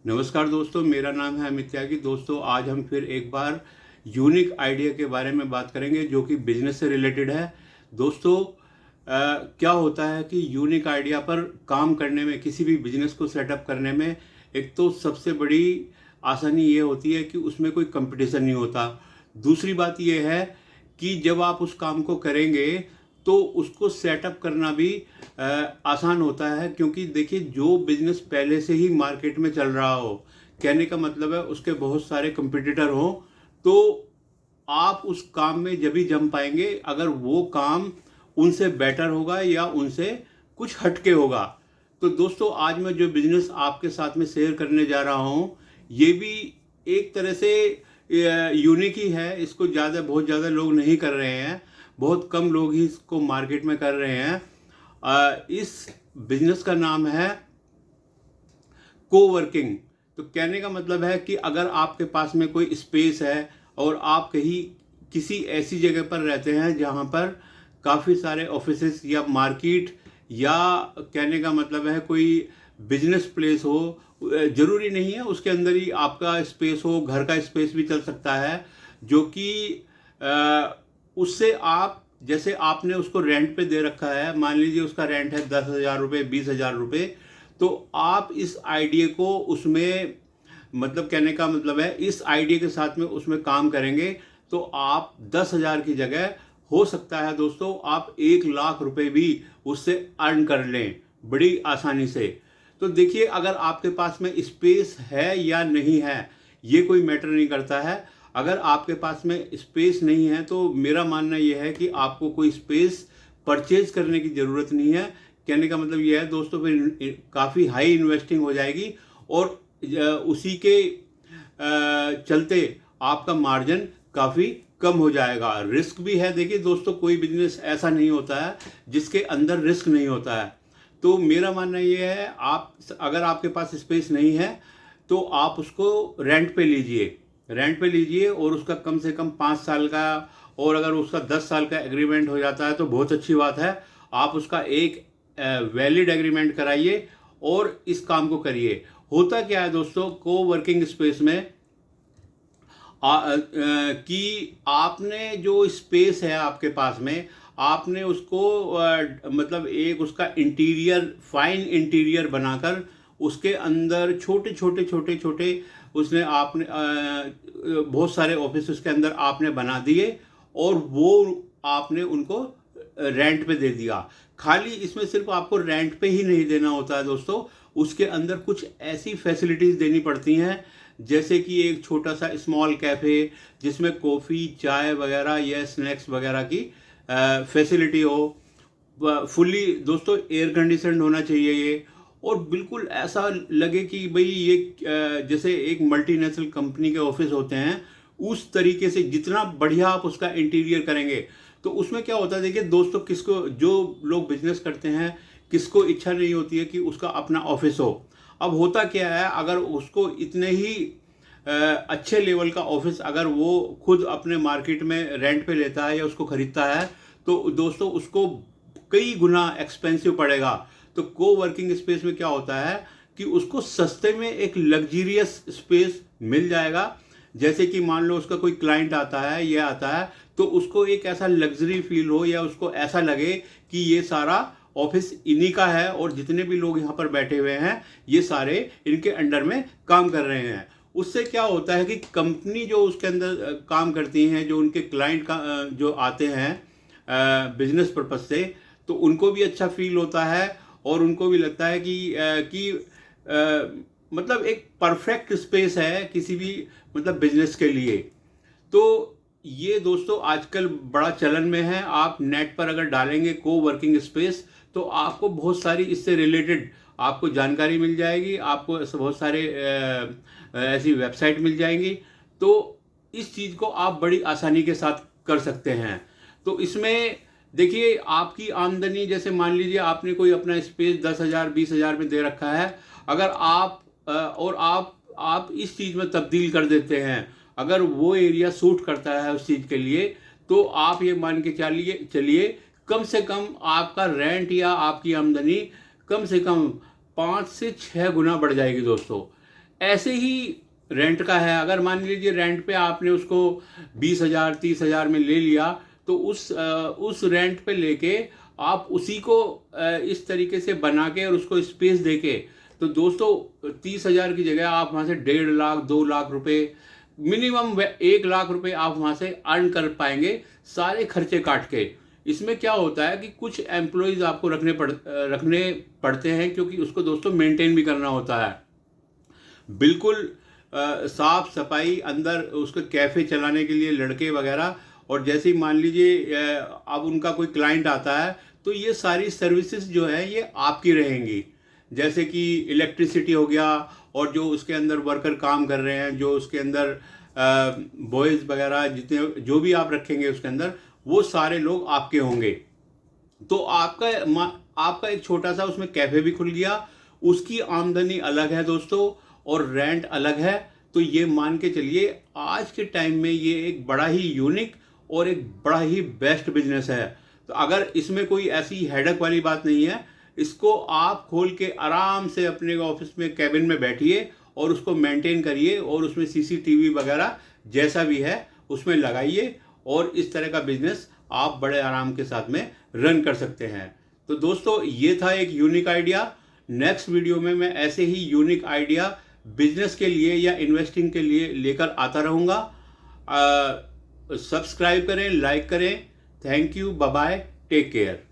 नमस्कार दोस्तों, मेरा नाम है अमित त्यागी। दोस्तों, आज हम फिर एक बार यूनिक आइडिया के बारे में बात करेंगे जो कि बिजनेस से रिलेटेड है। दोस्तों, क्या होता है कि यूनिक आइडिया पर काम करने में, किसी भी बिजनेस को सेटअप करने में, एक तो सबसे बड़ी आसानी ये होती है कि उसमें कोई कंपटीशन नहीं होता। दूसरी बात ये है कि जब आप उस काम को करेंगे तो उसको सेटअप करना भी आसान होता है, क्योंकि देखिए, जो बिजनेस पहले से ही मार्केट में चल रहा हो, कहने का मतलब है उसके बहुत सारे कंपटीटर हो, तो आप उस काम में जब ही जम पाएंगे अगर वो काम उनसे बेटर होगा या उनसे कुछ हटके होगा। तो दोस्तों, आज मैं जो बिजनेस आपके साथ में शेयर करने जा रहा हूँ, ये भी एक तरह से यूनिक ही है। इसको बहुत ज़्यादा लोग नहीं कर रहे हैं, बहुत कम लोग ही इसको मार्केट में कर रहे हैं। इस बिजनेस का नाम है कोवर्किंग। तो कहने का मतलब है कि अगर आपके पास में कोई स्पेस है और आप कहीं किसी ऐसी जगह पर रहते हैं जहां पर काफ़ी सारे ऑफिसेस या मार्केट, या कहने का मतलब है कोई बिजनेस प्लेस हो, ज़रूरी नहीं है उसके अंदर ही आपका स्पेस हो, घर का स्पेस भी चल सकता है, जो कि उससे आप, जैसे आपने उसको रेंट पे दे रखा है, मान लीजिए उसका रेंट है 10,000 रुपये, 20,000 रुपये, तो आप इस आइडिया को उसमें, मतलब कहने का मतलब है इस आइडिया के साथ में उसमें काम करेंगे तो आप 10,000 की जगह, हो सकता है दोस्तों, आप 1,00,000 रुपये भी उससे अर्न कर लें बड़ी आसानी से। तो देखिए, अगर आपके पास में स्पेस है या नहीं है, ये कोई मैटर नहीं करता है। अगर आपके पास में स्पेस नहीं है तो मेरा मानना यह है कि आपको कोई स्पेस परचेज करने की ज़रूरत नहीं है। कहने का मतलब यह है दोस्तों, फिर काफ़ी हाई इन्वेस्टिंग हो जाएगी और उसी के चलते आपका मार्जिन काफ़ी कम हो जाएगा। रिस्क भी है। देखिए दोस्तों, कोई बिजनेस ऐसा नहीं होता है जिसके अंदर रिस्क नहीं होता है। तो मेरा मानना ये है, आप अगर आपके पास स्पेस नहीं है तो आप उसको रेंट पे लीजिए और उसका कम से कम 5 साल का, और अगर उसका 10 साल का एग्रीमेंट हो जाता है तो बहुत अच्छी बात है। आप उसका एक वैलिड एग्रीमेंट कराइए और इस काम को करिए। होता क्या है दोस्तों, को वर्किंग स्पेस में कि आपने जो स्पेस है आपके पास में, आपने उसको मतलब एक उसका इंटीरियर, फाइन इंटीरियर बनाकर उसके अंदर छोटे छोटे उसने आपने बहुत सारे ऑफिस उसके अंदर आपने बना दिए और वो आपने उनको रेंट पे दे दिया। खाली इसमें सिर्फ आपको रेंट पे ही नहीं देना होता है दोस्तों, उसके अंदर कुछ ऐसी फैसिलिटीज़ देनी पड़ती हैं, जैसे कि एक छोटा सा स्मॉल कैफ़े जिसमें कॉफ़ी, चाय वगैरह या स्नैक्स वगैरह की फैसिलिटी हो। फुल्ली दोस्तों एयर कंडीशनड होना चाहिए ये, और बिल्कुल ऐसा लगे कि भाई ये जैसे एक मल्टीनेशनल कंपनी के ऑफिस होते हैं, उस तरीके से जितना बढ़िया आप उसका इंटीरियर करेंगे। तो उसमें क्या होता है, देखिए दोस्तों, किसको, जो लोग बिजनेस करते हैं, किसको इच्छा नहीं होती है कि उसका अपना ऑफिस हो। अब होता क्या है, अगर उसको इतने ही अच्छे लेवल का ऑफिस अगर वो खुद अपने मार्केट में रेंट पे लेता है या उसको खरीदता है, तो दोस्तों उसको कई गुना एक्सपेंसिव पड़ेगा। तो को वर्किंग स्पेस में क्या होता है कि उसको सस्ते में एक लग्जीरियस स्पेस मिल जाएगा। जैसे कि मान लो उसका कोई क्लाइंट आता है, ये आता है, तो उसको एक ऐसा लग्जरी फील हो, या उसको ऐसा लगे कि ये सारा ऑफिस इन्हीं का है और जितने भी लोग यहाँ पर बैठे हुए हैं ये सारे इनके अंडर में काम कर रहे हैं। उससे क्या होता है कि कंपनी जो उसके अंदर काम करती हैं, जो उनके क्लाइंट का जो आते हैं बिजनेस पर्पज से, तो उनको भी अच्छा फील होता है और उनको भी लगता है कि मतलब एक परफेक्ट स्पेस है किसी भी मतलब बिजनेस के लिए। तो ये दोस्तों आजकल बड़ा चलन में है। आप नेट पर अगर डालेंगे को वर्किंग स्पेस, तो आपको बहुत सारी इससे रिलेटेड आपको जानकारी मिल जाएगी, आपको बहुत सारे ऐसी वेबसाइट मिल जाएंगी। तो इस चीज़ को आप बड़ी आसानी के साथ कर सकते हैं। तो इसमें देखिए, आपकी आमदनी, जैसे मान लीजिए आपने कोई अपना स्पेस 10,000 20,000 में दे रखा है, अगर आप और आप इस चीज़ में तब्दील कर देते हैं, अगर वो एरिया सूट करता है उस चीज़ के लिए, तो आप ये मान के चलिए कम से कम आपका रेंट या आपकी आमदनी कम से कम 5 से 6 गुना बढ़ जाएगी दोस्तों। ऐसे ही रेंट का है। अगर मान लीजिए रेंट पे आपने उसको 20,000 30,000 में ले लिया, तो उस रेंट पे लेके आप उसी को इस तरीके से बना के और उसको स्पेस दे के, तो दोस्तों 30,000 की जगह आप वहाँ से 1.5 लाख 2 लाख रुपए, मिनिमम 1 लाख रुपए आप वहाँ से अर्न कर पाएंगे, सारे खर्चे काट के। इसमें क्या होता है कि कुछ एम्प्लॉयज़ आपको रखने पड़ते हैं, क्योंकि उसको दोस्तों मेंटेन भी करना होता है। बिल्कुल साफ सफाई, अंदर उसके कैफ़े चलाने के लिए लड़के वगैरह, और जैसे ही मान लीजिए अब उनका कोई क्लाइंट आता है, तो ये सारी सर्विसेज जो है ये आपकी रहेंगी। जैसे कि इलेक्ट्रिसिटी हो गया, और जो उसके अंदर वर्कर काम कर रहे हैं, जो उसके अंदर बॉयज़ वगैरह जितने जो भी आप रखेंगे उसके अंदर, वो सारे लोग आपके होंगे। तो आपका एक छोटा सा उसमें कैफ़े भी खुल गया, उसकी आमदनी अलग है दोस्तों, और रेंट अलग है। तो ये मान के चलिए आज के टाइम में ये एक बड़ा ही यूनिक और एक बड़ा ही बेस्ट बिजनेस है। तो अगर इसमें कोई ऐसी हेडक वाली बात नहीं है, इसको आप खोल के आराम से अपने ऑफिस में कैबिन में बैठिए और उसको मेंटेन करिए, और उसमें सीसीटीवी वगैरह जैसा भी है उसमें लगाइए, और इस तरह का बिजनेस आप बड़े आराम के साथ में रन कर सकते हैं। तो दोस्तों ये था एक यूनिक आइडिया। नेक्स्ट वीडियो में मैं ऐसे ही यूनिक आइडिया बिजनेस के लिए या इन्वेस्टिंग के लिए लेकर आता रहूँगा। सब्सक्राइब करें, लाइक करें। Thank you, bye bye, take care.